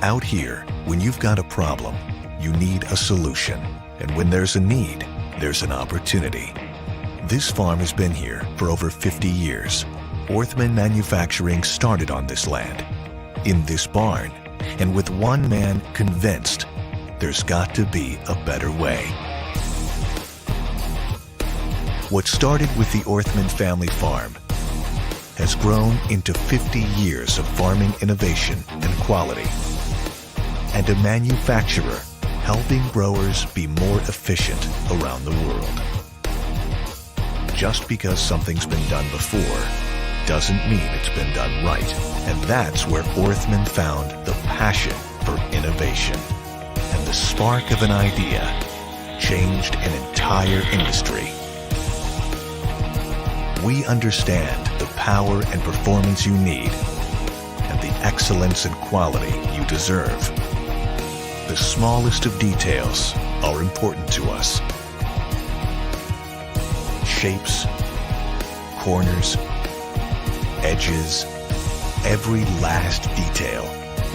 Out here, when you've got a problem, you need a solution. And when there's a need, there's an opportunity. This farm has been here for over 50 years. Orthman Manufacturing started on this land, in this barn, and with one man convinced there's got to be a better way. What started with the Orthman family farm has grown into 50 years of farming innovation and quality, and a manufacturer helping growers be more efficient around the world. Just because something's been done before doesn't mean it's been done right. And that's where Orthman found the passion for innovation. And the spark of an idea changed an entire industry. We understand the power and performance you need and the excellence and quality you deserve. The smallest of details are important to us. Shapes, corners, edges, every last detail.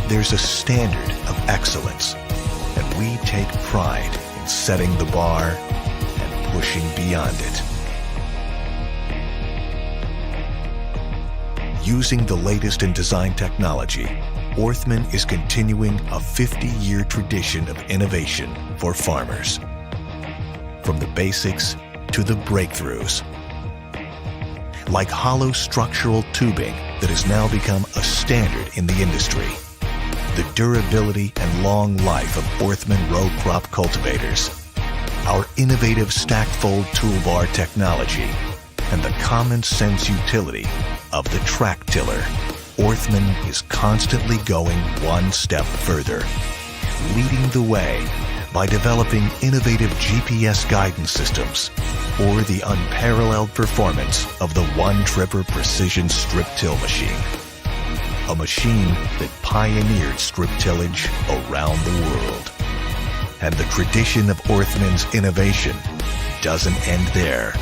There's a standard of excellence, and we take pride in setting the bar and pushing beyond it. Using the latest in design technology, Orthman is continuing a 50-year tradition of innovation for farmers. From the basics to the breakthroughs. Like hollow structural tubing that has now become a standard in the industry. The durability and long life of Orthman row crop cultivators. Our innovative stack fold toolbar technology. And the common sense utility of the track tiller. Orthman is constantly going one step further, leading the way by developing innovative GPS guidance systems or the unparalleled performance of the one-tripper precision strip till machine. A machine that pioneered strip tillage around the world. And the tradition of Orthman's innovation doesn't end there.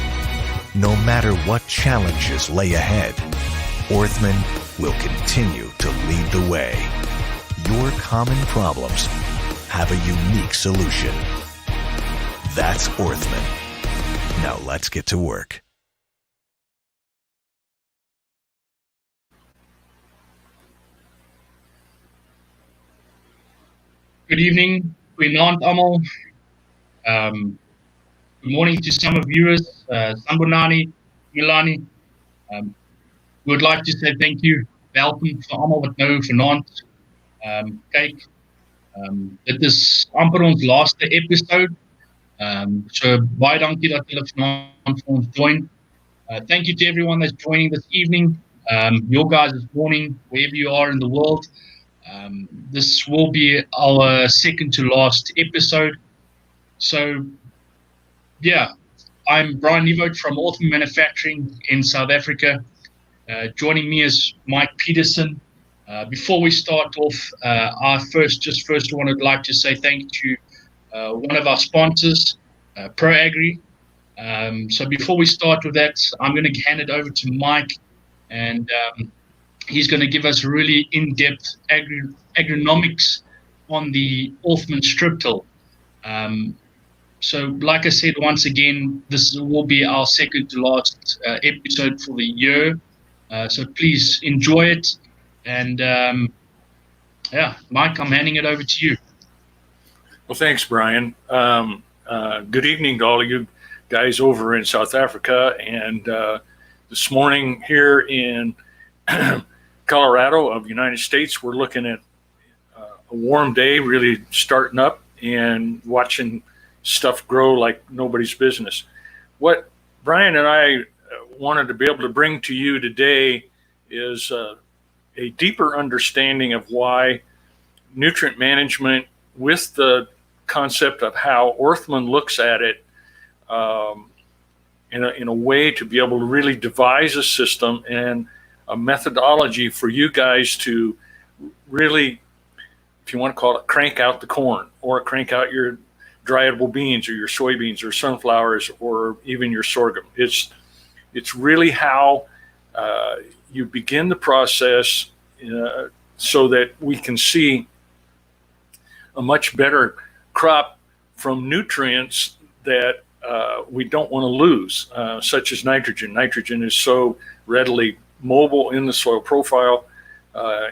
No matter what challenges lay ahead, Orthman will continue to lead the way. Your common problems have a unique solution. That's Orthman. Now let's get to work. Good evening, goeienaand almal. Good morning to summer viewers, Sambonani, Milani. We would like to say thank you, welkom vir almal wat nou vanaand kyk. Dit is amper ons laaste episode. So baie dankie dat julle vanaand vir ons join. Thank you to everyone that's joining this evening, your guys' morning, wherever you are in the world. This will be our second to last episode. So, yeah, I'm Brian Nevote from Orthman Manufacturing in South Africa. Joining me is Mike Peterson. Before we start off, I first would like to say thank you to one of our sponsors, ProAgri. So before we start with that, I'm going to hand it over to Mike, and he's going to give us really in-depth agronomics on the Orthman strip till. So like I said, once again, this will be our second to last episode for the year. So please enjoy it. And yeah, Mike, I'm handing it over to you. Well, thanks, Brian. Good evening to all of you guys over in South Africa. And this morning here in Colorado of the United States, we're looking at a warm day, really starting up and watching stuff grow like nobody's business. What Brian and I wanted to be able to bring to you today is a deeper understanding of why nutrient management, with the concept of how Orthman looks at it in a way to be able to really devise a system and a methodology for you guys to really if you want to call it, crank out the corn or crank out your dry edible beans or your soybeans or sunflowers or even your sorghum. It's really how you begin the process so that we can see a much better crop from nutrients that we don't want to lose, such as nitrogen. Nitrogen is so readily mobile in the soil profile.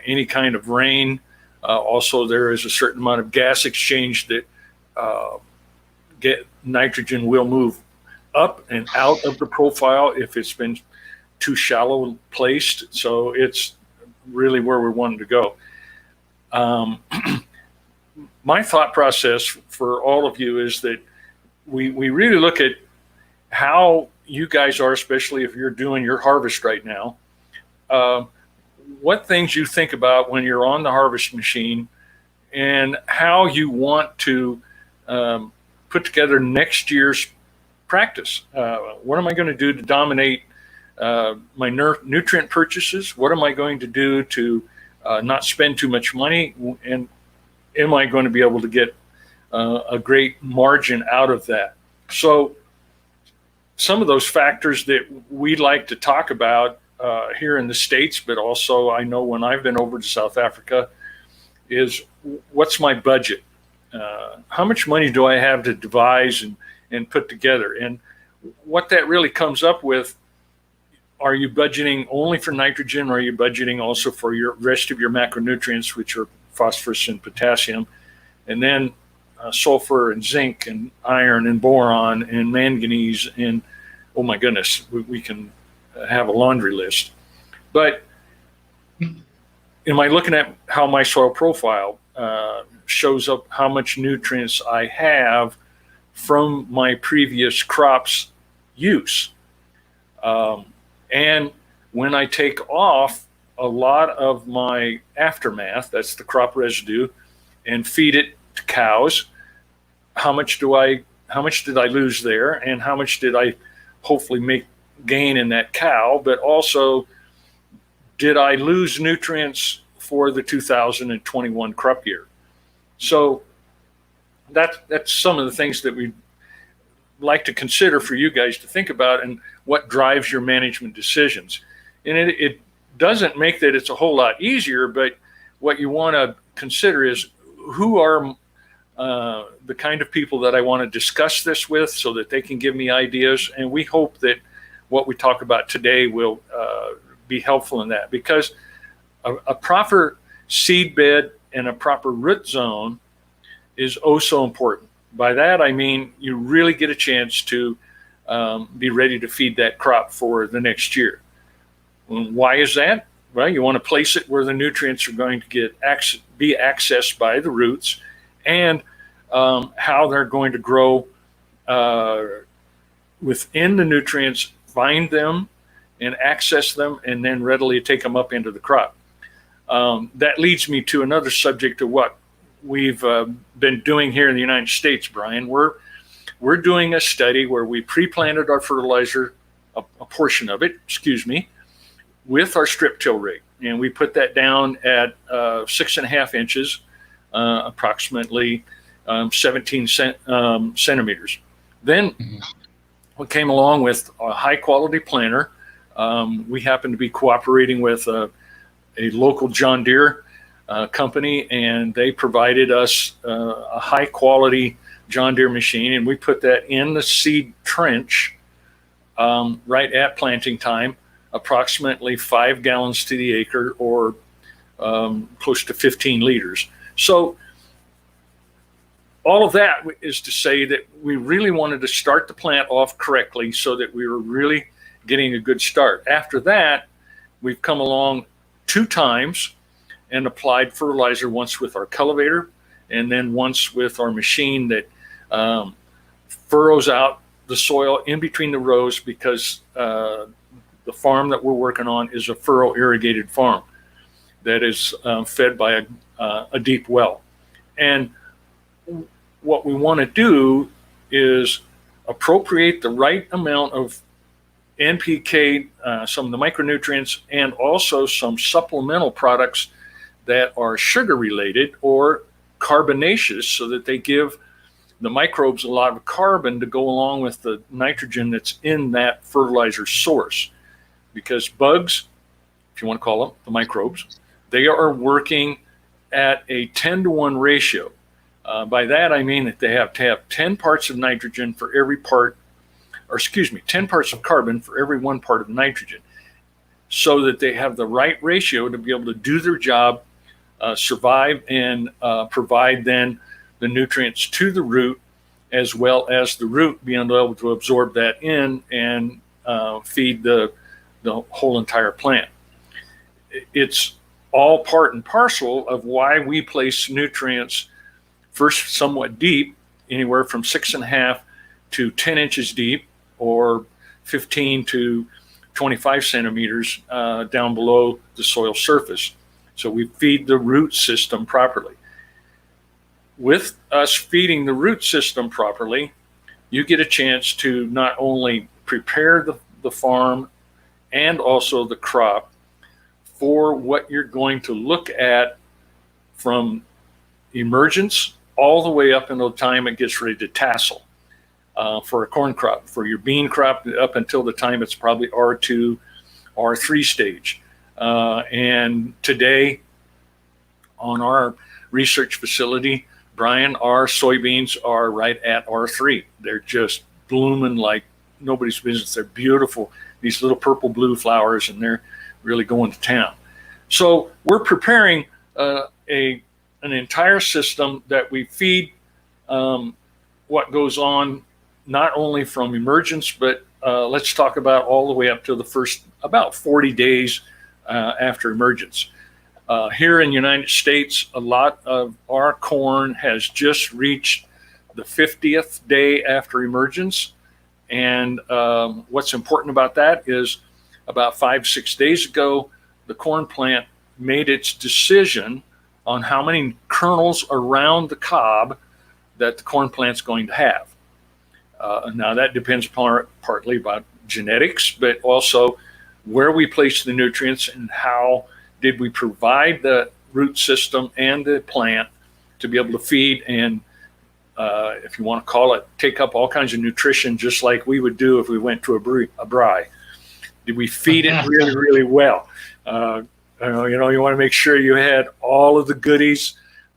Any kind of rain. Also, there is a certain amount of gas exchange that nitrogen will move up and out of the profile if it's been too shallow placed. So it's really where we wanted to go. My thought process for all of you is that we really look at how you guys are, especially if you're doing your harvest right now, what things you think about when you're on the harvest machine and how you want to put together next year's practice. What am I going to do to dominate my nutrient purchases? What am I going to do to not spend too much money? And am I going to be able to get a great margin out of that? So some of those factors that we like to talk about here in the States, but also I know when I've been over to South Africa, is what's my budget? How much money do I have to devise and put together? And what that really comes up with, are you budgeting only for nitrogen, or are you budgeting also for your rest of your macronutrients, which are phosphorus and potassium, and then sulfur and zinc and iron and boron and manganese, and oh my goodness, we can have a laundry list. But am I looking at how my soil profile shows up, how much nutrients I have from my previous crops use? And when I take off a lot of my aftermath, that's the crop residue, and feed it to cows, how much did I lose there, and how much did I hopefully gain in that cow? But also, did I lose nutrients for the 2021 crop year? So that's some of the things that we like to consider for you guys to think about, and what drives your management decisions. And it doesn't make that it's a whole lot easier, but what you want to consider is who are the kind of people that I want to discuss this with, so that they can give me ideas. And we hope that what we talk about today will be helpful in that, because a proper seed bed and a proper root zone is oh so important. By that, I mean you really get a chance to be ready to feed that crop for the next year. Why is that? Well, you want to place it where the nutrients are going to be accessed by the roots, and how they're going to grow within the nutrients, find them and access them, and then readily take them up into the crop. That leads me to another subject of what we've been doing here in the United States, Brian. We're doing a study where we pre-planted our fertilizer, a portion of it, with our strip till rig. And we put that down at 6.5 inches, approximately 17 centimeters. Then we came along with a high quality planter. We happen to be cooperating with a local John Deere company, and they provided us a high quality John Deere machine, and we put that in the seed trench right at planting time, approximately 5 gallons to the acre, or close to 15 liters. So all of that is to say that we really wanted to start the plant off correctly, so that we were really getting a good start. After that, we've come along 2 times and applied fertilizer, once with our cultivator and then once with our machine that furrows out the soil in between the rows, because the farm that we're working on is a furrow irrigated farm that is fed by a deep well. And what we want to do is appropriate the right amount of NPK, some of the micronutrients, and also some supplemental products that are sugar related or carbonaceous, so that they give the microbes a lot of carbon to go along with the nitrogen that's in that fertilizer source. Because bugs, if you want to call them the microbes, they are working at a 10-to-1 ratio. By that I mean that they have to have 10 parts of nitrogen for every part, or 10 parts of carbon for every 1 part of nitrogen, so that they have the right ratio to be able to do their job, survive, and provide then the nutrients to the root, as well as the root being able to absorb that in and feed the whole entire plant. It's all part and parcel of why we place nutrients first somewhat deep, anywhere from 6.5 to 10 inches deep, or 15 to 25 centimeters down below the soil surface. So we feed the root system properly. With us feeding the root system properly, you get a chance to not only prepare the farm and also the crop for what you're going to look at from emergence all the way up until the time it gets ready to tassel. For a corn crop, for your bean crop, up until the time it's probably R2, R3 stage. And today on our research facility, Brian, our soybeans are right at R3. They're just blooming like nobody's business. They're beautiful, these little purple blue flowers, and they're really going to town. So we're preparing an entire system that we feed what goes on not only from emergence, but let's talk about all the way up to the first about 40 days after emergence. Here in the United States, a lot of our corn has just reached the 50th day after emergence. And what's important about that is about 5-6 days ago, the corn plant made its decision on how many kernels around the cob that the corn plant's going to have. Now that depends partly about genetics, but also where we place the nutrients and how did we provide the root system and the plant to be able to feed and, if you want to call it, take up all kinds of nutrition, just like we would do if we went to a braai. Did we feed it really, really well? You want to make sure you had all of the goodies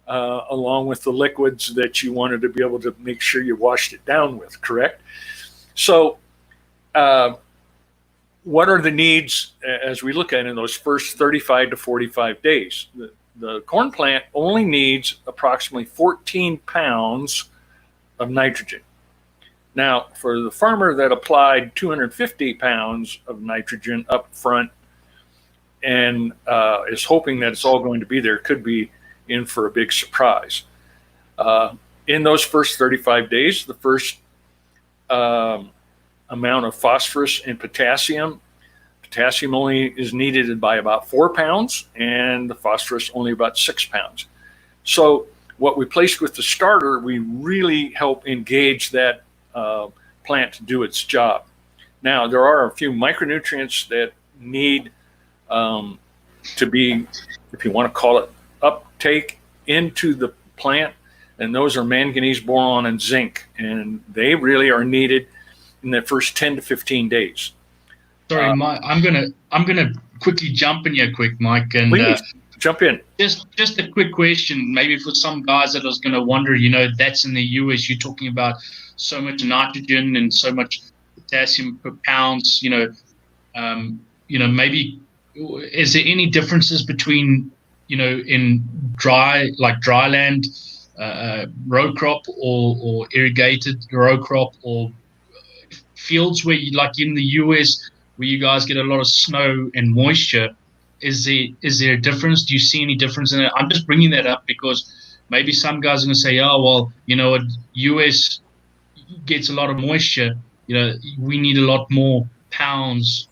along with the liquids that you wanted to be able to make sure you washed it down with, correct? So what are the needs as we look at in those first 35 to 45 days? The corn plant only needs approximately 14 pounds of nitrogen. Now, for the farmer that applied 250 pounds of nitrogen up front and is hoping that it's all going to be there, could be in for a big surprise. In those first 35 days, the first amount of phosphorus and potassium only is needed by about 4 pounds, and the phosphorus only about 6 pounds. So what we placed with the starter, we really help engage that plant to do its job. Now, there are a few micronutrients that need to be, if you want to call it, uptake into the plant, and those are manganese, boron, and zinc, and they really are needed in the first 10 to 15 days. Sorry, Mike, I'm gonna quickly jump in here, Mike, and please jump in. Just a quick question, maybe for some guys that was going to wonder. That's in the US. You're talking about so much nitrogen and so much potassium per pounds. Maybe is there any differences between in dryland row crop or irrigated row crop, or fields where you, like in the US, where you guys get a lot of snow and moisture? Is there a difference? Do you see any difference in it? I'm just bringing that up because maybe some guys are going to say, oh, well, US gets a lot of moisture. We need a lot more pounds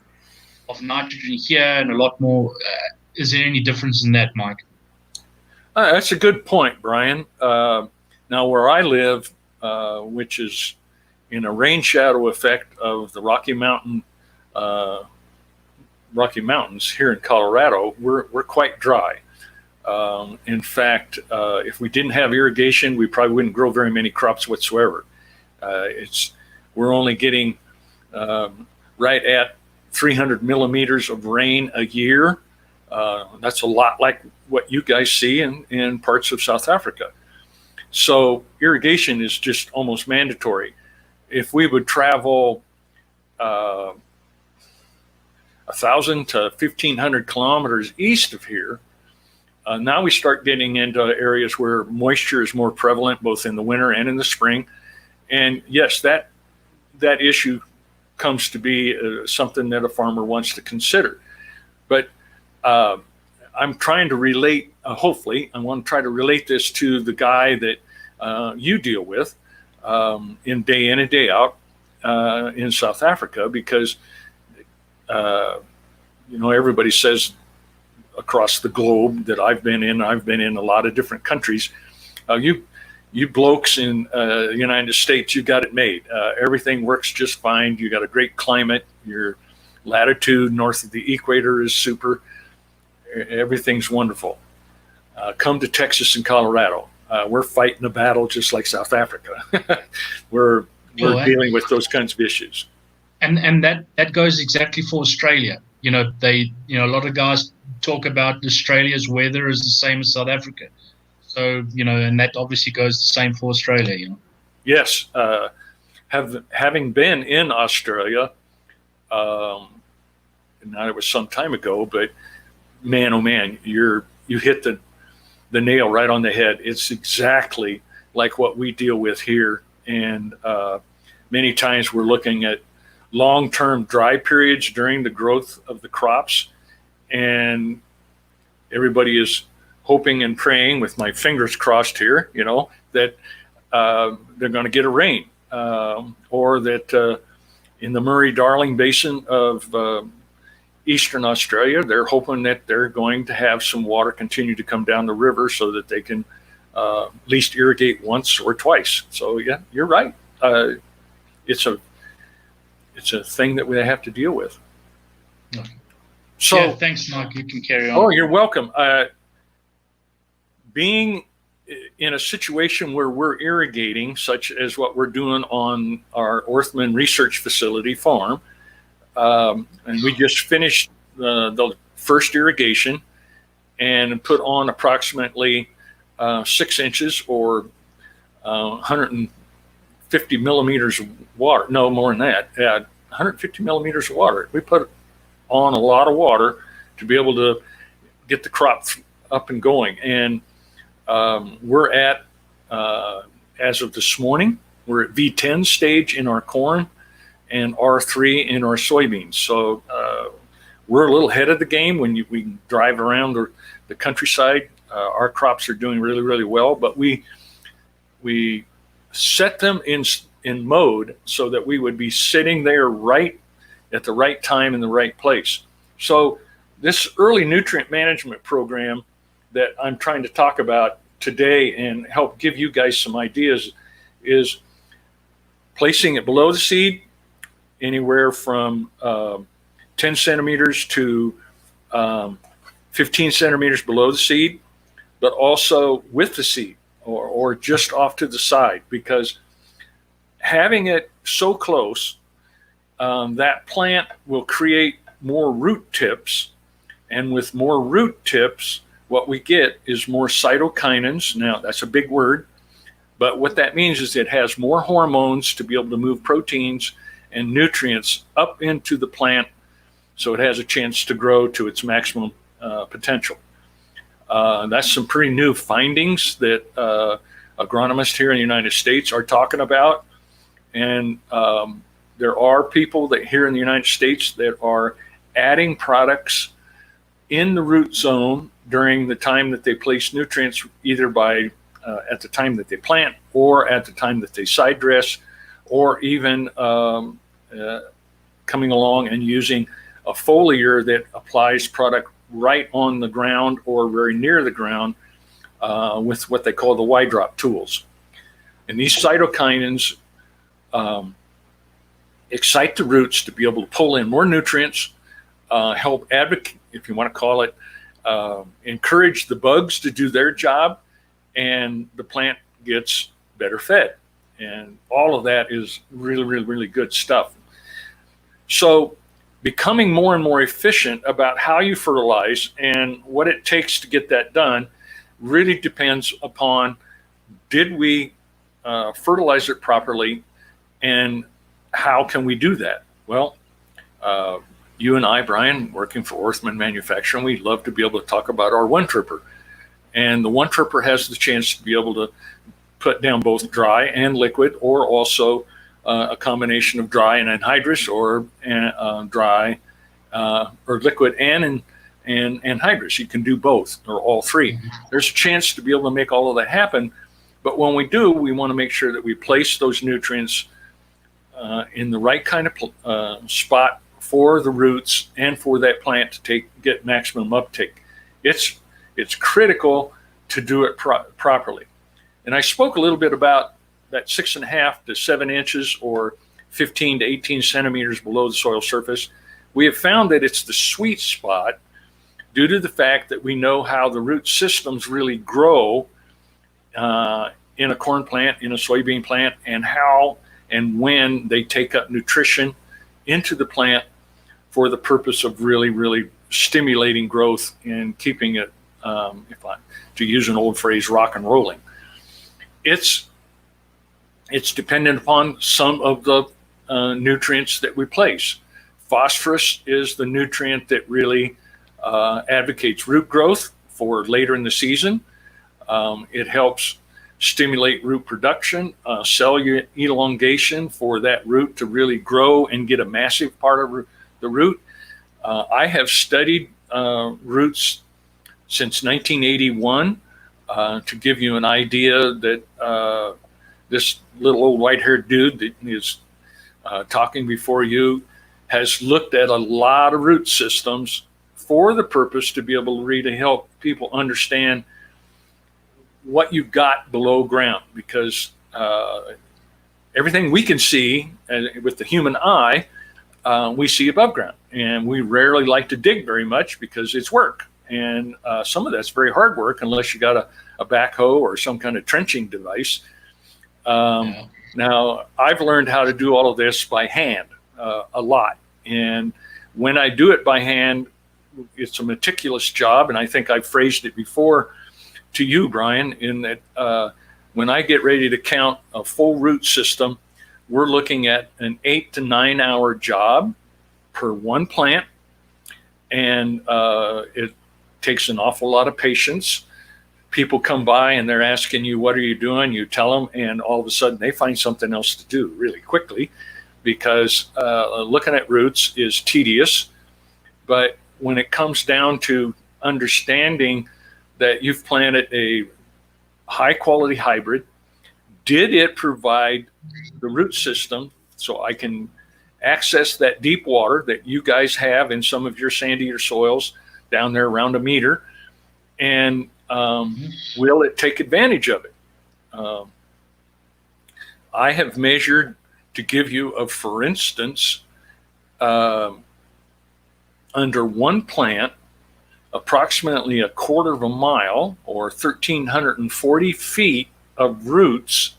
of nitrogen here and a lot more. Is there any difference in that, Mike? That's a good point, Brian. Now, where I live, which is in a rain shadow effect of the Rocky Mountains here in Colorado, we're quite dry. In fact, if we didn't have irrigation, we probably wouldn't grow very many crops whatsoever. We're only getting right at 300 millimeters of rain a year. That's a lot like what you guys see in parts of South Africa. So irrigation is just almost mandatory. If we would travel 1,000 to 1,500 kilometers east of here, now we start getting into areas where moisture is more prevalent, both in the winter and in the spring. And yes, that issue comes to be something that a farmer wants to consider. But I'm trying to relate, hopefully, I want to try to relate this to the guy that you deal with in and day out in South Africa, because everybody says across the globe that I've been in a lot of different countries. You blokes in the United States, you got it made. Everything works just fine. You got a great climate. Your latitude north of the equator is super. Everything's wonderful. Come to Texas and Colorado. We're fighting a battle just like South Africa. we're dealing with those kinds of issues. And that goes exactly for Australia. A lot of guys talk about Australia's weather is the same as South Africa. So, and that obviously goes the same for Australia, Yes. Having been in Australia, now it was some time ago, but man, oh man, you hit the nail right on the head. It's exactly like what we deal with here. And many times we're looking at long-term dry periods during the growth of the crops. And everybody is hoping and praying, with my fingers crossed here, that they're going to get a rain, or that in the Murray-Darling Basin of Eastern Australia, they're hoping that they're going to have some water continue to come down the river so that they can at least irrigate once or twice. So yeah, you're right. It's a thing that we have to deal with. Okay. So yeah, thanks, Mike. You can carry on. Oh, you're welcome. Being in a situation where we're irrigating, such as what we're doing on our Orthman research facility farm, and we just finished the first irrigation and put on approximately 6 inches or 150 millimeters of water. No, more than that. Yeah, 150 millimeters of water. We put on a lot of water to be able to get the crop up and going. And we're at, as of this morning, we're at V10 stage in our corn and R3 in our soybeans. So we're a little ahead of the game when we drive around the countryside. Our crops are doing really, really well, but we set them in mode so that we would be sitting there right at the right time in the right place. So this early nutrient management program that I'm trying to talk about today and help give you guys some ideas is placing it below the seed, anywhere from 10 centimeters to 15 centimeters below the seed, but also with the seed or just off to the side, because having it so close, that plant will create more root tips, and with more root tips, what we get is more cytokinins. Now, that's a big word, but what that means is it has more hormones to be able to move proteins and nutrients up into the plant so it has a chance to grow to its maximum potential. That's some pretty new findings that agronomists here in the United States are talking about. And there are people that here in the United States that are adding products in the root zone during the time that they place nutrients, either by at the time that they plant or at the time that they side dress, or even coming along and using a foliar that applies product right on the ground or very near the ground with what they call the Y-drop tools. And these cytokinins excite the roots to be able to pull in more nutrients, help advocate, if you want to call it, encourage the bugs to do their job, and the plant gets better fed. And all of that is really, really, really good stuff. So becoming more and more efficient about how you fertilize and what it takes to get that done really depends upon, did we fertilize it properly, and how can we do that? Well, you and I, Brian, working for Orthman Manufacturing, we'd love to be able to talk about our one tripper. And the one tripper has the chance to be able to put down both dry and liquid, or also a combination of dry and anhydrous, or dry or liquid and anhydrous. You can do both or all three. There's a chance to be able to make all of that happen. But when we do, we want to make sure that we place those nutrients in the right kind of spot for the roots and for that plant to get maximum uptake. It's critical to do it properly. And I spoke a little bit about that 6.5 to 7 inches or 15 to 18 centimeters below the soil surface. We have found that it's the sweet spot due to the fact that we know how the root systems really grow in a corn plant, in a soybean plant, and how and when they take up nutrition into the plant for the purpose of really, really stimulating growth and keeping it, to use an old phrase, rock and rolling. It's dependent upon some of the nutrients that we place. Phosphorus is the nutrient that really advocates root growth for later in the season. It helps stimulate root production, cellular elongation for that root to really grow and get a massive part of the root. I have studied roots since 1981 to give you an idea that this little old white-haired dude that is talking before you has looked at a lot of root systems for the purpose to be able to really help people understand what you've got below ground, because everything we can see with the human eye, we see above ground, and we rarely like to dig very much because it's work, and some of that's very hard work unless you got a backhoe or some kind of trenching device. Now, I've learned how to do all of this by hand a lot, and when I do it by hand, it's a meticulous job, and I think I've phrased it before to you, Brian, in that when I get ready to count a full root system, we're looking at an 8 to 9 hour job per one plant, and it takes an awful lot of patience. People come by and they're asking you, what are you doing? You tell them, and all of a sudden they find something else to do really quickly, because looking at roots is tedious. But when it comes down to understanding that you've planted a high quality hybrid, did it provide the root system so I can access that deep water that you guys have in some of your sandier soils down there around a meter, and will it take advantage of it? I have measured, to give you for instance, under one plant, approximately 1/4 of a mile or 1,340 feet of roots,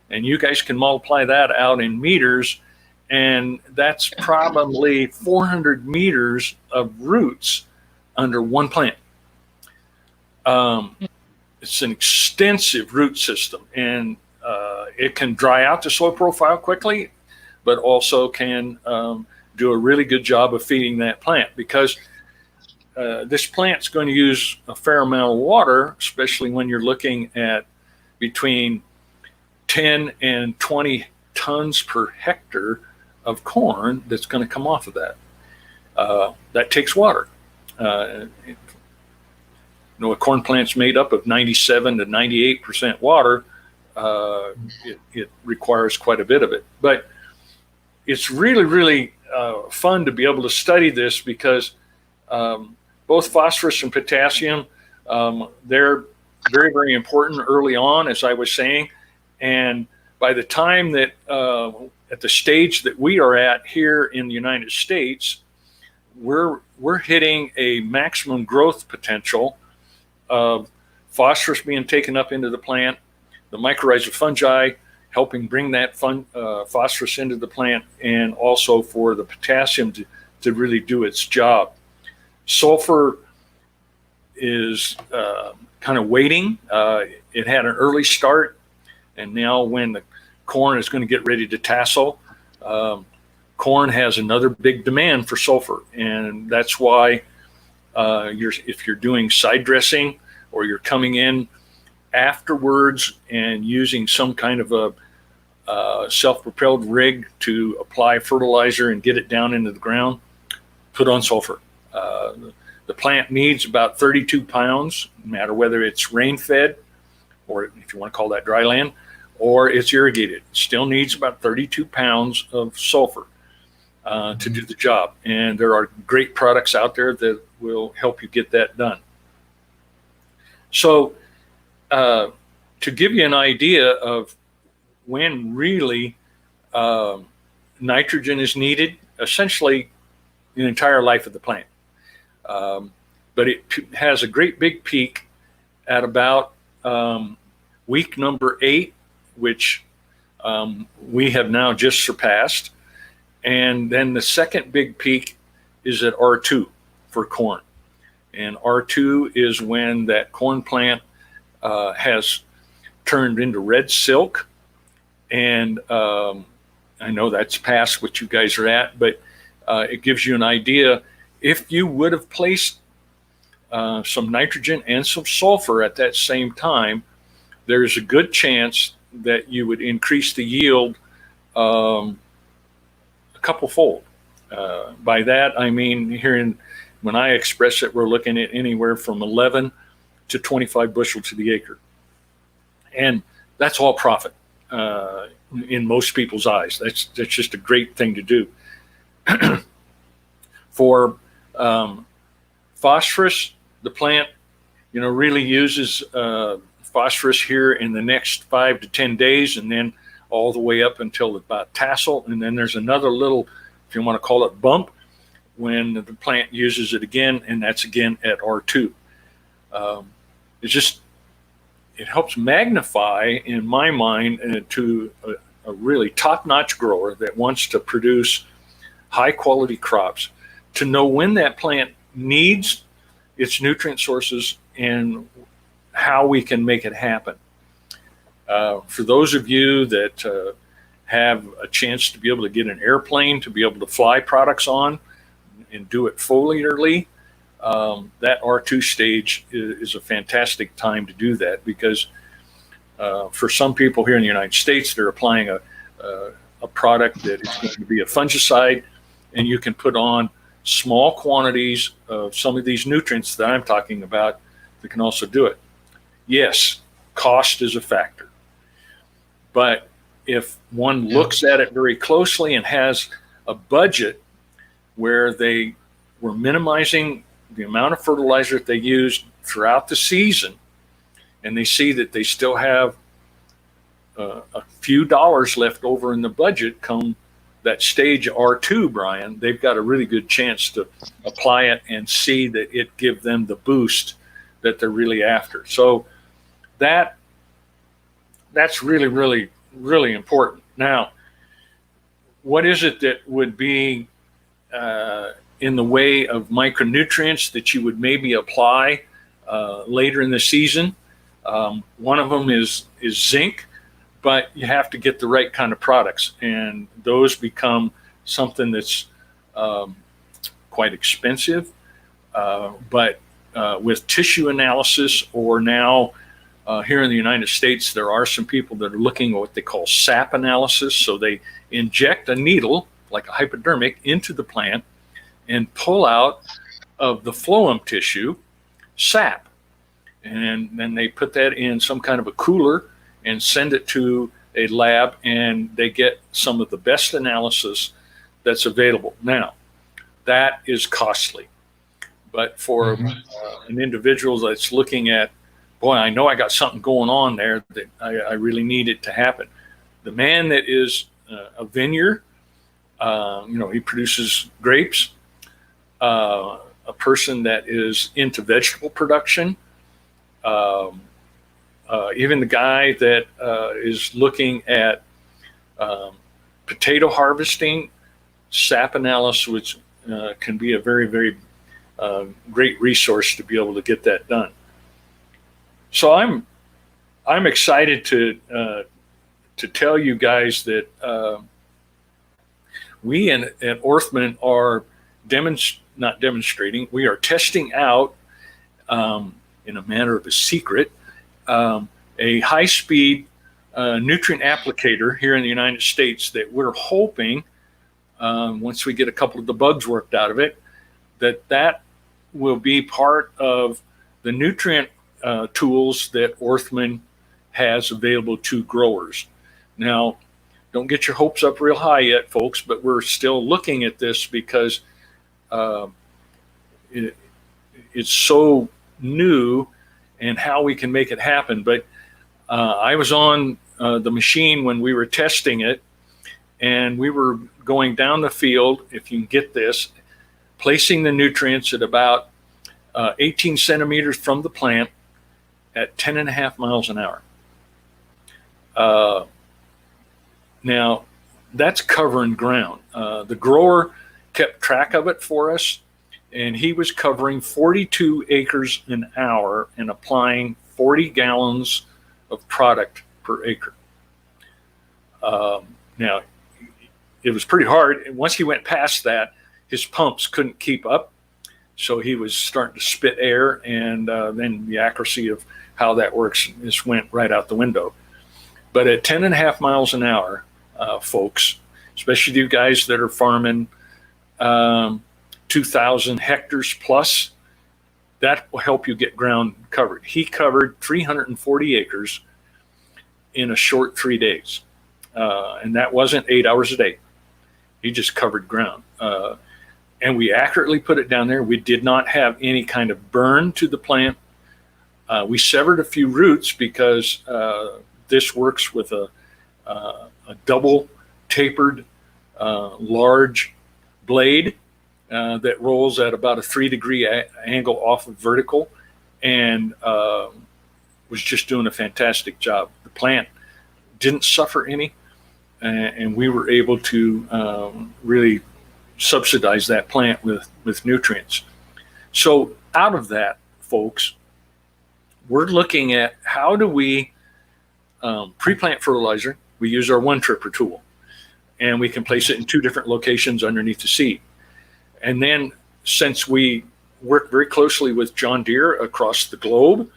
and you guys can multiply that out in meters, and that's probably 400 meters of roots under one plant. It's an extensive root system, and it can dry out the soil profile quickly, but also can do a really good job of feeding that plant, because this plant's going to use a fair amount of water, especially when you're looking at between 10 and 20 tons per hectare of corn that's going to come off of that. That takes water. A corn plant's made up of 97 to 98% water. It requires quite a bit of it. But it's really, really fun to be able to study this, because both phosphorus and potassium, they're very, very important early on, as I was saying. And by the time that, at the stage that we are at here in the United States, we're hitting a maximum growth potential of phosphorus being taken up into the plant, the mycorrhizal fungi helping bring that phosphorus into the plant, and also for the potassium to really do its job. Sulfur is kind of waiting. It had an early start, and now when the corn is going to get ready to tassel, corn has another big demand for sulfur, and that's why if you're doing side dressing or you're coming in afterwards and using some kind of a self-propelled rig to apply fertilizer and get it down into the ground, put on sulfur. The plant needs about 32 pounds, no matter whether it's rain-fed, or if you want to call that dry land, or it's irrigated. It still needs about 32 pounds of sulfur to do the job. And there are great products out there that will help you get that done. So to give you an idea of when really nitrogen is needed, essentially the entire life of the plant. But it has a great big peak at about week number 8, which we have now just surpassed. And then the second big peak is at R2 for corn. And R2 is when that corn plant has turned into red silk. And I know that's past what you guys are at, but it gives you an idea. If you would have placed some nitrogen and some sulfur at that same time, there's a good chance that you would increase the yield a couple fold. By that, I mean, when I express it, we're looking at anywhere from 11 to 25 bushel to the acre. And that's all profit in most people's eyes. That's just a great thing to do. For phosphorus, the plant, really uses phosphorus here in the next 5 to 10 days, and then all the way up until about tassel. And then there's another little, if you want to call it, bump when the plant uses it again, and that's again at R2. It helps magnify, in my mind, to a really top-notch grower that wants to produce high-quality crops, to know when that plant needs its nutrient sources and how we can make it happen. For those of you that have a chance to be able to get an airplane to be able to fly products on and do it foliarly, that R2 stage is a fantastic time to do that, because for some people here in the United States, they're applying a product that is going to be a fungicide, and you can put on small quantities of some of these nutrients that I'm talking about that can also do it. Yes, cost is a factor. But if one looks at it very closely and has a budget where they were minimizing the amount of fertilizer that they used throughout the season, and they see that they still have a few dollars left over in the budget come that stage R2, Brian, they've got a really good chance to apply it and see that it give them the boost that they're really after. So that's really, really, really important. Now, what is it that would be in the way of micronutrients that you would maybe apply later in the season? One of them is zinc, but you have to get the right kind of products, and those become something that's quite expensive. But with tissue analysis, or now here in the United States, there are some people that are looking at what they call sap analysis. So they inject a needle, like a hypodermic, into the plant and pull out of the phloem tissue sap. And then they put that in some kind of a cooler and send it to a lab, and they get some of the best analysis that's available. Now, that is costly. But for an individual that's looking at, boy, I know I got something going on there that I really need it to happen. The man that is a vineyard, he produces grapes. a person that is into vegetable production, even the guy that is looking at potato harvesting, sap analysis, which can be a very, very great resource to be able to get that done. So I'm excited to tell you guys that we at Orthman are not demonstrating, we are testing out in a manner of a secret a high-speed nutrient applicator here in the United States that we're hoping, once we get a couple of the bugs worked out of it, that will be part of the nutrient tools that Orthman has available to growers. Now, don't get your hopes up real high yet, folks, but we're still looking at this because it's so new and how we can make it happen. But I was on the machine when we were testing it, and we were going down the field, if you can get this, placing the nutrients at about 18 centimeters from the plant at 10.5 miles an hour. Now, that's covering ground. The grower kept track of it for us, and he was covering 42 acres an hour and applying 40 gallons of product per acre. Now, it was pretty hard. And once he went past that, his pumps couldn't keep up, so he was starting to spit air, and then the accuracy of how that works just went right out the window. But at 10.5 miles an hour, folks, especially you guys that are farming 2,000 hectares plus, that will help you get ground covered. He covered 340 acres in a short 3 days. And that wasn't 8 hours a day. He just covered ground. And we accurately put it down there. We did not have any kind of burn to the plant. We severed a few roots because this works with a double tapered large blade that rolls at about a 3-degree angle off of vertical, and was just doing a fantastic job. The plant didn't suffer any, and we were able to really subsidize that plant with nutrients. So out of that, folks, we're looking at how do we pre-plant fertilizer. We use our one tripper tool, and we can place it in 2 different locations underneath the seed. And then, since we work very closely with John Deere across the globe,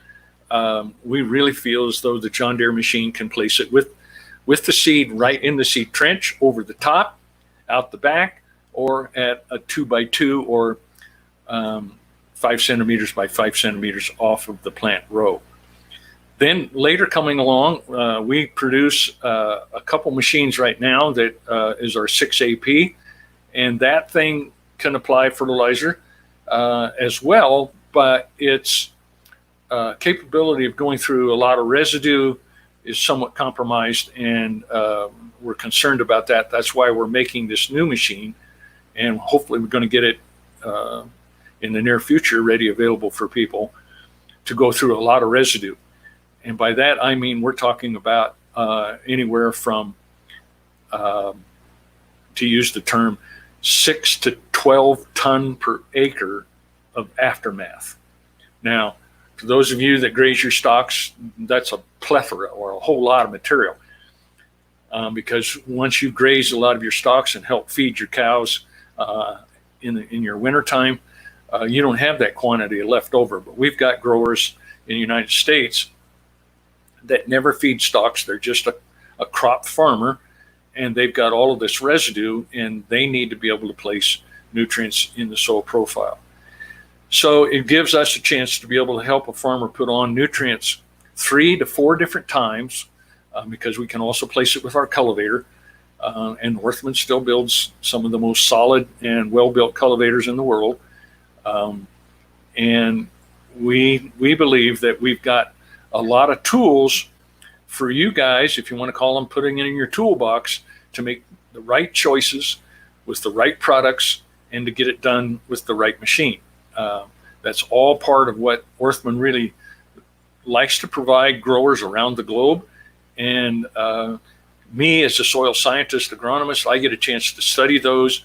we really feel as though the John Deere machine can place it with the seed right in the seed trench, over the top, out the back, or at a 2x2 or 5 centimeters by 5 centimeters off of the plant row. Then later coming along, we produce a couple machines right now that is our 6AP, and that thing can apply fertilizer as well, but its capability of going through a lot of residue is somewhat compromised, and we're concerned about that. That's why we're making this new machine, and hopefully we're going to get it in the near future ready, available for people to go through a lot of residue. And by that, I mean, we're talking about anywhere from, to use the term, 6 to 12 ton per acre of aftermath. Now, for those of you that graze your stocks, that's a plethora or a whole lot of material. Because once you graze a lot of your stocks and help feed your cows in your wintertime, you don't have that quantity left over. But we've got growers in the United States that never feed stocks. They're just a crop farmer, and they've got all of this residue, and they need to be able to place nutrients in the soil profile. So it gives us a chance to be able to help a farmer put on nutrients 3 to 4 different times, because we can also place it with our cultivator. And Orthman still builds some of the most solid and well-built cultivators in the world. And we believe that we've got a lot of tools for you guys, if you want to call them, putting it in your toolbox to make the right choices with the right products and to get it done with the right machine. That's all part of what Orthman really likes to provide growers around the globe. And me as a soil scientist, agronomist, I get a chance to study those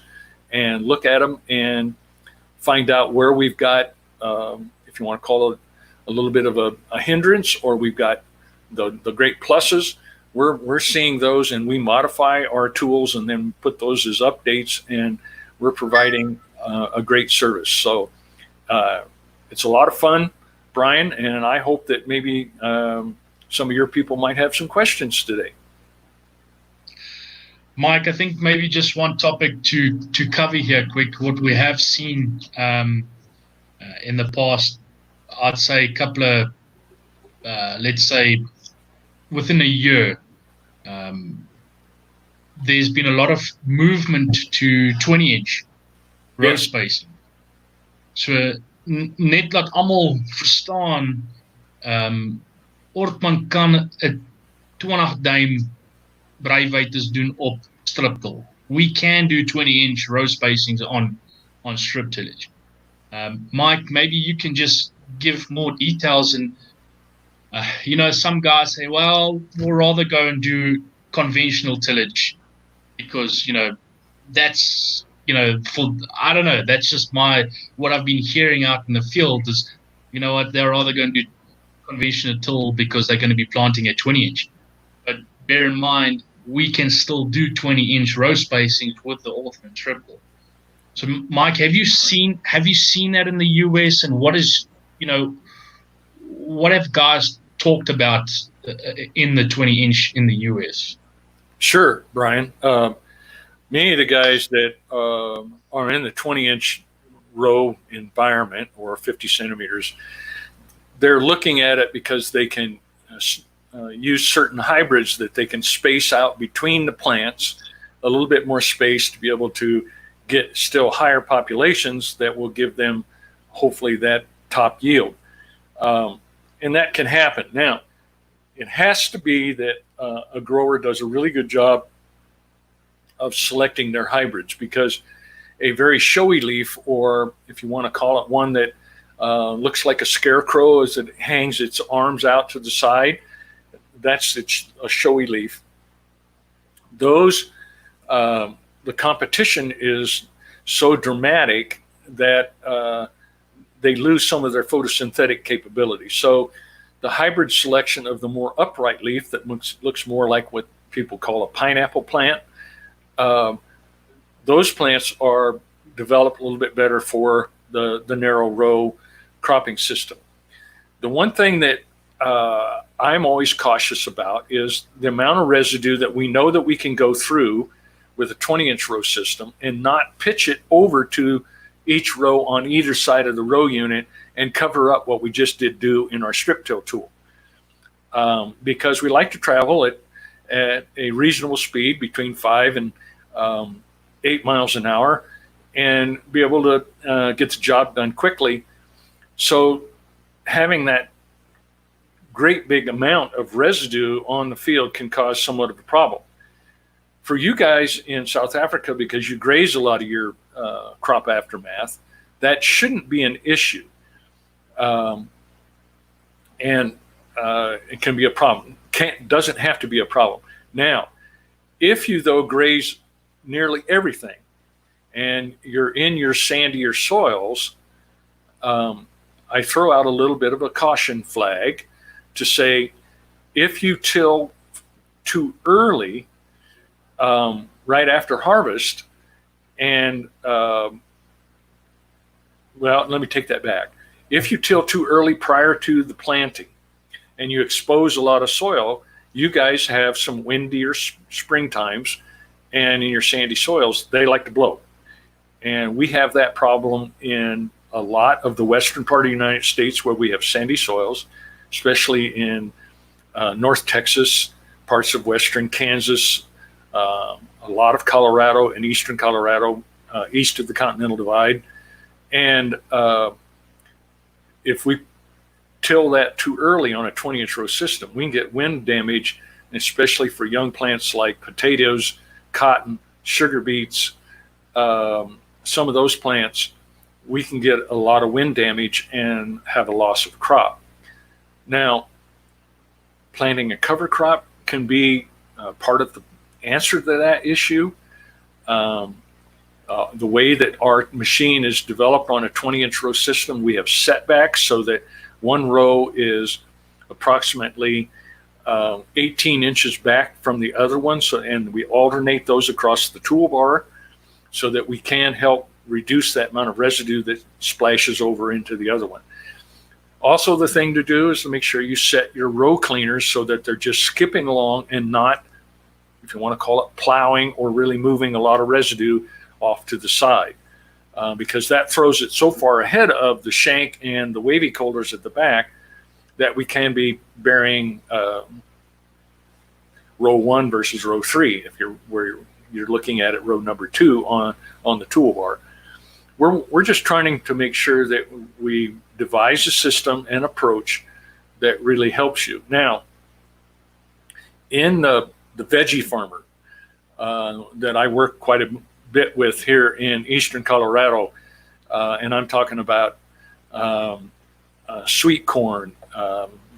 and look at them and find out where we've got, if you want to call it a little bit of a hindrance, or we've got the great pluses. We're seeing those, and we modify our tools and then put those as updates, and we're providing a great service. So it's a lot of fun, Brian, and I hope that maybe some of your people might have some questions today. Mike, I think maybe just one topic to cover here quick. What we have seen in the past, I'd say a couple of, let's say, within a year, there's been a lot of movement to 20-inch row spacing. So net laat almal verstaan, Orthman kan 'n 20 duim breiwytes doen op strip till. We can do 20-inch row spacings on strip tillage. Mike, maybe you can just give more details. And some guys say, well, we'll rather go and do conventional tillage because that's I don't know, that's just what I've been hearing out in the field is, they're rather going to do conventional till because they're going to be planting at 20-inch. But bear in mind, we can still do 20-inch row spacings with the Orthman strip till. So, Mike, have you seen that in the US, and what have guys talked about in the 20-inch in the US? Sure, Brian. Many of the guys that are in the 20-inch row environment, or 50 centimeters, they're looking at it because they can use certain hybrids that they can space out between the plants, a little bit more space to be able to get still higher populations that will give them hopefully that top yield. And that can happen. Now, it has to be that a grower does a really good job of selecting their hybrids, because a very showy leaf, or if you want to call it one that looks like a scarecrow as it hangs its arms out to the side, that's a showy leaf. Those, the competition is so dramatic that they lose some of their photosynthetic capability. So the hybrid selection of the more upright leaf that looks more like what people call a pineapple plant, those plants are developed a little bit better for the narrow row cropping system. The one thing that I'm always cautious about is the amount of residue that we know that we can go through with a 20-inch row system and not pitch it over to each row on either side of the row unit and cover up what we just did do in our strip till tool. Because we like to travel at a reasonable speed between 5 and 8 miles an hour and be able to get the job done quickly. So having that great big amount of residue on the field can cause somewhat of a problem. For you guys in South Africa, because you graze a lot of your crop aftermath, that shouldn't be an issue. And it can be a problem. Doesn't have to be a problem. Now, if you, though, graze nearly everything and you're in your sandier soils, I throw out a little bit of a caution flag to say, if you till too early, right after harvest, and well, let me take that back. If you till too early prior to the planting and you expose a lot of soil, you guys have some windier spring times, and in your sandy soils, they like to blow. And we have that problem in a lot of the western part of the United States where we have sandy soils, especially in North Texas, parts of western Kansas, a lot of Colorado and eastern Colorado, east of the Continental Divide. And if we till that too early on a 20-inch row system, we can get wind damage, especially for young plants like potatoes, cotton, sugar beets, some of those plants, we can get a lot of wind damage and have a loss of crop. Now, planting a cover crop can be part of the answer to that issue. The way that our machine is developed on a 20-inch row system, we have setbacks so that one row is approximately 18 inches back from the other one. So, and we alternate those across the toolbar so that we can help reduce that amount of residue that splashes over into the other one. Also, the thing to do is to make sure you set your row cleaners so that they're just skipping along and not, if you want to call it, plowing or really moving a lot of residue off to the side, because that throws it so far ahead of the shank and the wavy coulters at the back that we can be burying row 1 versus row 3 if you're looking at it row number 2 on the toolbar. We're just trying to make sure that we devise a system and approach that really helps you. Now, in the veggie farmer that I work quite a bit with here in eastern Colorado, and I'm talking about sweet corn,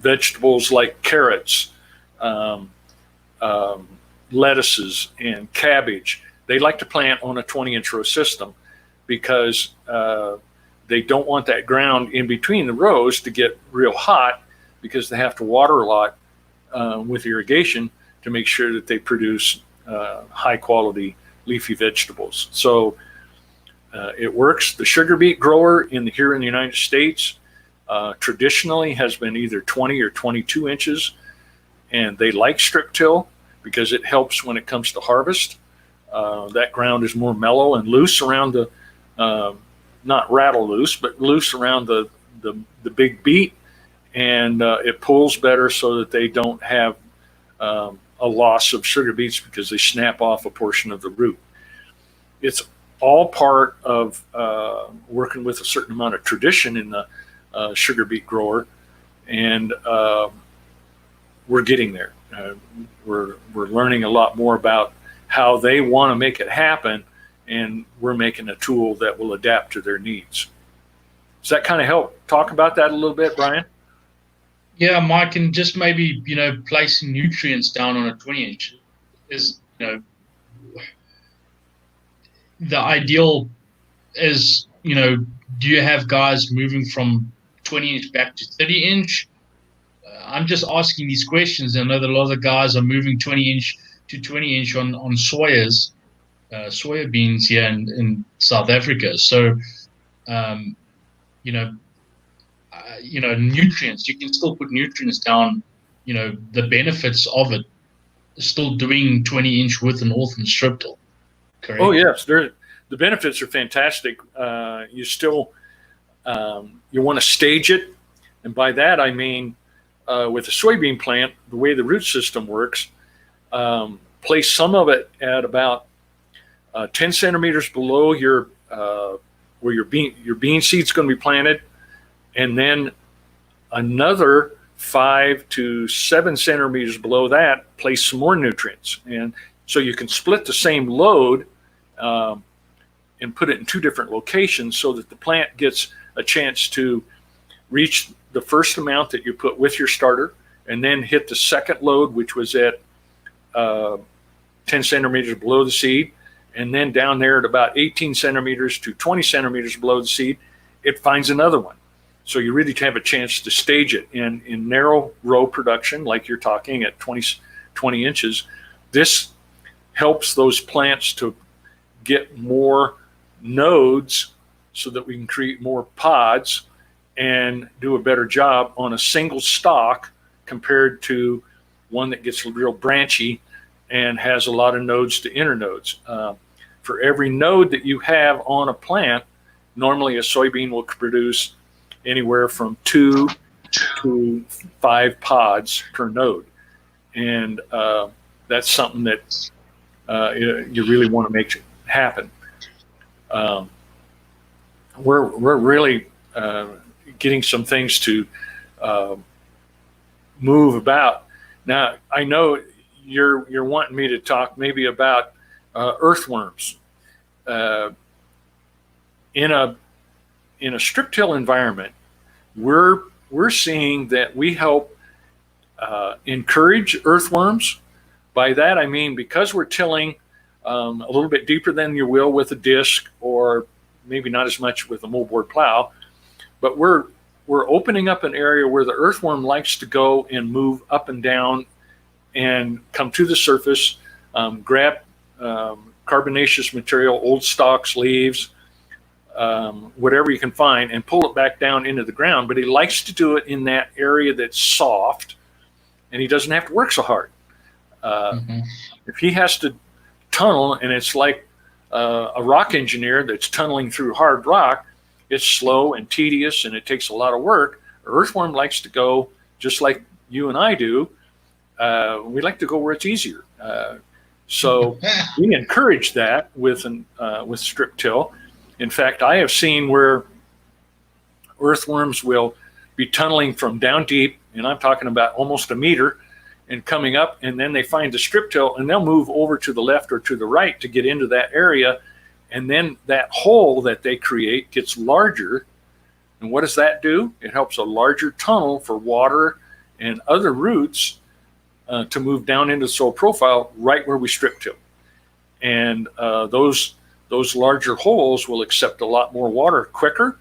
vegetables like carrots, lettuces, and cabbage. They like to plant on a 20-inch row system because they don't want that ground in between the rows to get real hot, because they have to water a lot with irrigation to make sure that they produce high quality leafy vegetables. So it works. The sugar beet grower here in the United States traditionally has been either 20 or 22 inches, and they like strip till because it helps when it comes to harvest. That ground is more mellow and loose around the not rattle loose, but loose around the big beet, and it pulls better so that they don't have a loss of sugar beets because they snap off a portion of the root. It's all part of working with a certain amount of tradition in the sugar beet grower, and we're getting there. We're learning a lot more about how they want to make it happen, and we're making a tool that will adapt to their needs. Does that kind of help talk about that a little bit, Brian? Yeah, Mike, and just maybe, placing nutrients down on a 20-inch is, the ideal is, do you have guys moving from 20-inch back to 30-inch? I'm just asking these questions. I know that a lot of the guys are moving 20-inch to 20-inch on soybeans here in South Africa. So, nutrients, you can still put nutrients down, the benefits of it, still doing 20-inch with an Orthman strip till. Correct? Oh, yes. The benefits are fantastic. You still, you want to stage it. And by that, I mean, with a soybean plant, the way the root system works, place some of it at about 10 centimeters below where your bean seed's going to be planted, and then another 5 to 7 centimeters below that, place some more nutrients. And so you can split the same load and put it in 2 different locations so that the plant gets a chance to reach the first amount that you put with your starter, and then hit the second load, which was at 10 centimeters below the seed, and then down there at about 18 centimeters to 20 centimeters below the seed, it finds another one. So you really have a chance to stage it in narrow row production, like you're talking at 20 inches. This helps those plants to get more nodes so that we can create more pods and do a better job on a single stalk compared to one that gets real branchy and has a lot of nodes to internodes. For every node that you have on a plant, normally a soybean will produce anywhere from 2 to 5 pods per node. And that's something that you really want to make happen. We're really getting some things to move about. Now, I know you're wanting me to talk maybe about earthworms. in a strip till environment, we're seeing that we help encourage earthworms. By that I mean, because we're tilling a little bit deeper than you will with a disc, or maybe not as much with a moldboard plow, but we're opening up an area where the earthworm likes to go and move up and down and come to the surface, grab carbonaceous material, old stalks, leaves, whatever you can find, and pull it back down into the ground. But he likes to do it in that area that's soft, and he doesn't have to work so hard. If he has to tunnel, and it's like a rock engineer that's tunneling through hard rock, it's slow and tedious, and it takes a lot of work. Earthworm likes to go just like you and I do. We like to go where it's easier. So we encourage that with strip till. In fact, I have seen where earthworms will be tunneling from down deep, and I'm talking about almost a meter, and coming up, and then they find the strip till, and they'll move over to the left or to the right to get into that area. And then that hole that they create gets larger. And what does that do? It helps a larger tunnel for water and other roots to move down into the soil profile right where we strip till. And those larger holes will accept a lot more water quicker.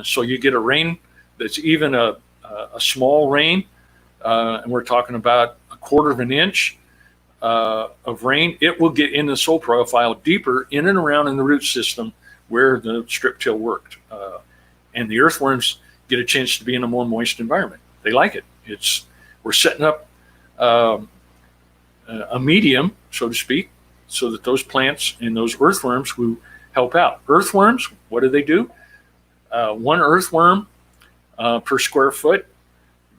So you get a rain that's even a small rain, and we're talking about 1/4 of an inch of rain. It will get in the soil profile deeper in and around in the root system where the strip till worked. And the earthworms get a chance to be in a more moist environment. They like it. We're setting up a medium, so to speak, so that those plants and those earthworms will help out. Earthworms, what do? One earthworm per square foot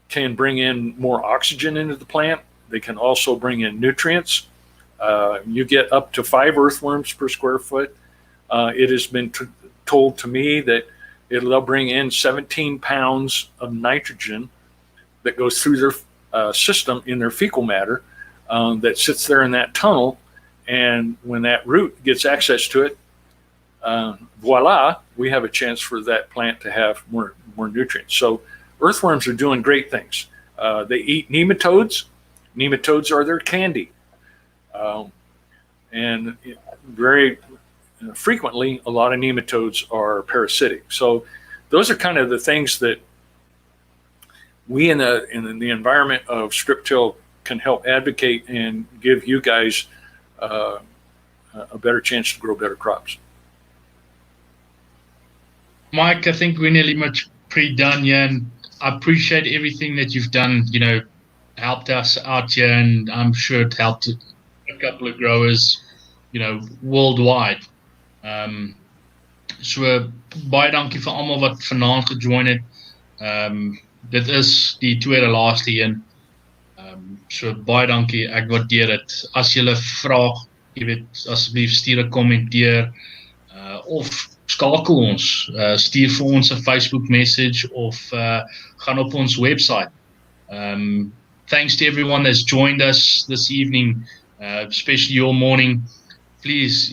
can bring in more oxygen into the plant. They can also bring in nutrients. You get up to 5 earthworms per square foot. It has been told to me that they'll bring in 17 pounds of nitrogen that goes through their system in their fecal matter that sits there in that tunnel. And when that root gets access to it, voila, we have a chance for that plant to have more nutrients. So earthworms are doing great things. They eat nematodes. Nematodes are their candy. And very frequently, a lot of nematodes are parasitic. So those are kind of the things that we in the environment of strip till can help advocate and give you guys a better chance to grow better crops. Mike, I think we're nearly much pre-done here, and I appreciate everything that you've done, helped us out here, and I'm sure it helped a couple of growers, worldwide. So baie dankie vir almal wat vanaand gejoin het. Dit is die tweede laaste een. So baie dankie, ek waardeer dit. As julle vraag, asseblief stuur 'n kommenteer of skakel ons, stuur vir ons 'n Facebook message of gaan op ons website. Thanks to everyone that's joined us this evening, especially your morning. Please,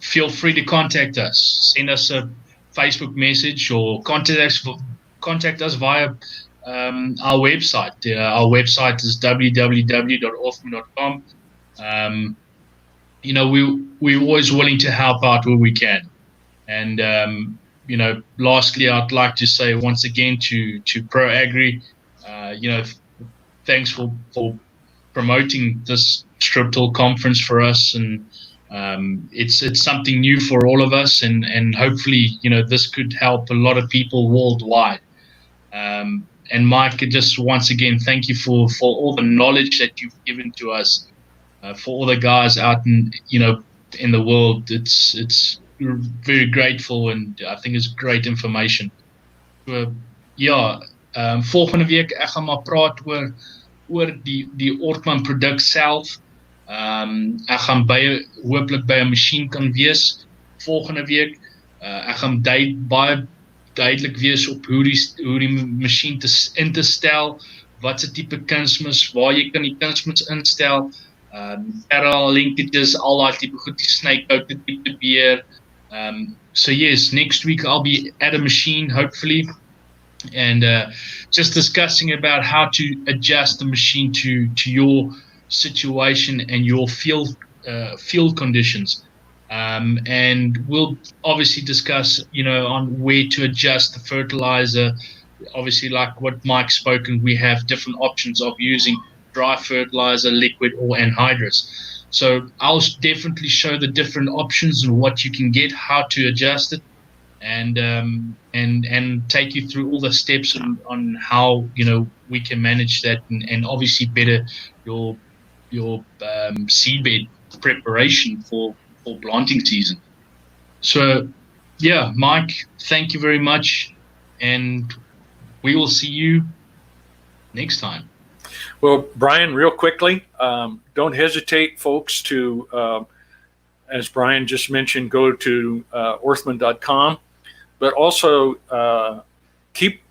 feel free to contact us. Send us a Facebook message or contact us via our website. Our website is www.orthman.com. We're always willing to help out where we can. And, lastly, I'd like to say once again to ProAgri, thanks for promoting this strip till conference for us. And it's something new for all of us. And hopefully, this could help a lot of people worldwide. And Mike, just once again, thank you for all the knowledge that you've given to us, for all the guys out in the world. It's very grateful, and I think it's great information. Volgende week ek gaan maar praat oor die Orthman produk self. Ek gaan hopelik by 'n masjien kan wees volgende week. Ek gaan baie duidelik wees op hoe die masjien in te stel, wat se tipe kunsmis, waar jy kan die kunsmis instel, parallel linkages, al daai tipe goed, die snykoute tipe beheer, So yes, next week I'll be at a machine, hopefully, and just discussing about how to adjust the machine to your situation and your field conditions. And we'll obviously discuss, on where to adjust the fertilizer. Obviously, like what Mike's spoken, we have different options of using dry fertilizer, liquid, or anhydrous. So I'll definitely show the different options and what you can get, how to adjust it, and take you through all the steps on how we can manage that, and obviously better your seedbed preparation for planting season. So yeah, Mike, thank you very much, and we will see you next time. Well, Brian, real quickly, don't hesitate, folks, to, as Brian just mentioned, go to Orthman.com, but also keep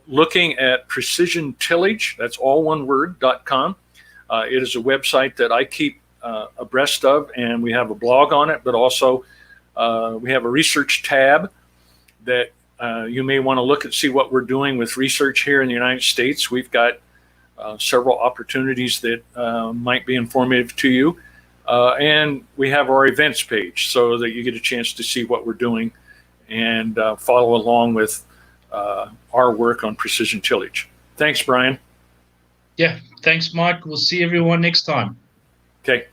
looking at Precision Tillage, that's all one word, .com. It is a website that I keep abreast of, and we have a blog on it, but also we have a research tab that you may want to look and see what we're doing with research here in the United States. We've got several opportunities that might be informative to you. And we have our events page so that you get a chance to see what we're doing and follow along with our work on precision tillage. Thanks, Brian. Yeah, thanks, Mike. We'll see everyone next time. Okay.